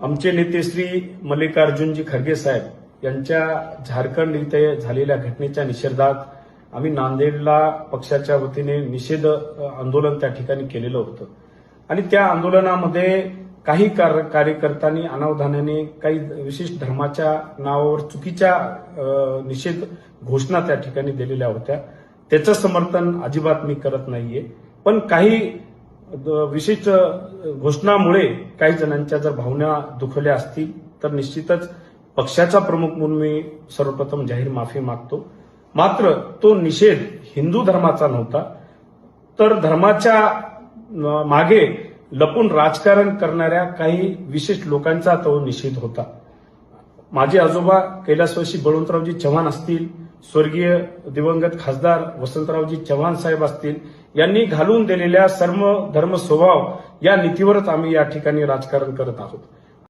आमचे नेते श्री मल्लिकार्जुनजी खरगे साहेब यांच्या झारखंड इथे झालेल्या घटनेच्या निषेधार्थ आम्ही नांदेडला पक्षाच्या वतीने निषेध आंदोलन त्या ठिकाणी केलेलं होतं आणि त्या आंदोलनामध्ये काही कार्यकर्त्यांनी अनावधानाने काही विशिष्ट धर्माच्या नावावर चुकीच्या निषेध घोषणा त्या ठिकाणी दिलेल्या होत्या. त्याचं समर्थन अजिबात मी करत नाहीये, पण काही विशिष्ट घोषणामुळे काही जणांच्या जर भावना दुखवल्या असतील तर निश्चितच पक्षाचा प्रमुख म्हणून मी सर्वप्रथम जाहीर माफी मागतो. मात्र तो निषेध हिंदू धर्माचा नव्हता, तर धर्माच्या मागे लपून राजकारण करणाऱ्या काही विशिष्ट लोकांचा तो निषेध होता. माझे आजोबा कैलासवासी बळवंतरावजी चव्हाण असतील, स्वर्गीय दिवंगत खासदार वसंतरावजी चव्हाण साहेब असतील, यांनी घालून दिलेल्या सर्व धर्म स्वभाव या नीतीवरच आम्ही या ठिकाणी राजकारण करत आहोत.